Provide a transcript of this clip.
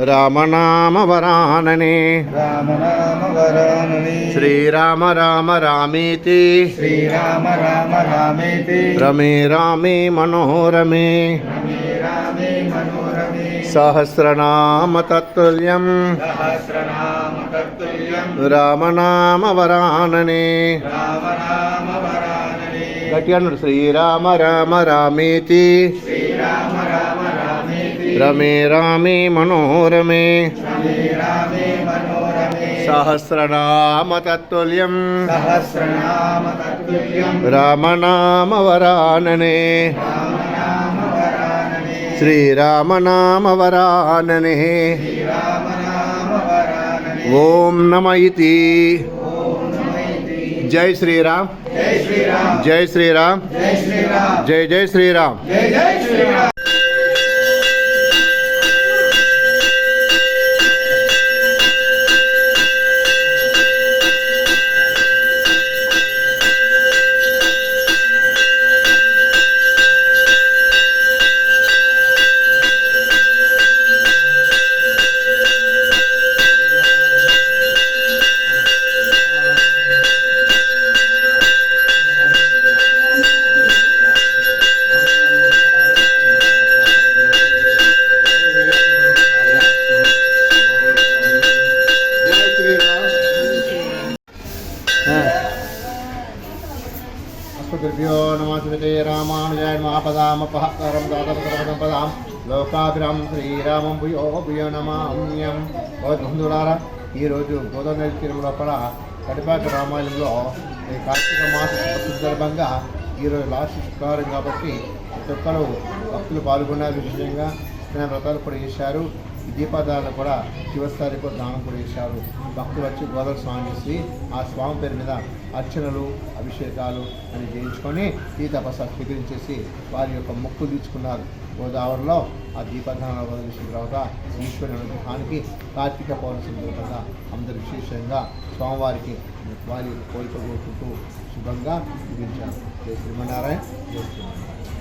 రామనామ వరాననే రామనామ వరాననే శ్రీరామ రామ రామేతి శ్రీరామ రామ రామేతి రమే రామే మనోరమే రమే రామే మనోరమే సహస్రనామ తత్తుల్యం సహస్రనామ తత్తుల్యం రామనామ వరాననే రామనామ వరాననే గట్టిగా అన్నాడు. శ్రీరామ రామ రామేతి శ్రీరామ రామ రామేతి రమే రామే మనోరమే రమే రామే మనోరమే సహస్రనామ తత్తుల్యం సహస్రనామ తత్తుల్యం రామనామ వరాననే రామనామ వరాననే శ్రీరామనామ వరాననే శ్రీరామ నామ వరాననే ఓం నమ ఇతి. ఓం నమైతి. జై శ్రీరామ్, జై శ్రీరామ్, జై శ్రీరామ్, జై శ్రీరామ్, జై జై శ్రీరామ్. జై జై శ్రీరామ్. అస్మద్భ్యో నమస్తే రామానుజాయ మహాపదామపహరం దాతపదం పదాం లోకాభిరామం శ్రీరామం భూయో భూయో నమామ్యం. బంధువులారా, ఈరోజు గోదావరి తీరం లోపల కడిపాక రామాయణంలో ఈ కార్తీక మాస సందర్భంగా ఈరోజు లాస్ట్ శుక్రవారం కాబట్టి ప్రతి ఒక్కరు భక్తులు పాల్గొన్నారు. విశేషంగా స్నాన వ్రతాలు కూడా చేశారు. ఈ దీపాధారణ కూడా చివరి కూడా దానం కూడా చేశారు. భక్తులు వచ్చి గోదావరి స్నానం చేసి ఆ స్వామి పేరు మీద అర్చనలు అభిషేకాలు అని చేయించుకొని తీర్థప్రసాదం స్వీకరించేసి వారి యొక్క మొక్కులు తీర్చుకున్నారు. గోదావరిలో ఆ దీపాధారణ వదిలిసిన తర్వాత ఈశ్వరుని అనుగ్రహానికి కార్తీక పౌర్ణమి సందర్భంగా అందరూ విశేషంగా స్వామివారికి వారి కోరిక కోరుకుంటూ శుభంగా ముగించారు. జై శ్రీమన్నారాయణ, జై శ్రీమన్నారాయణ.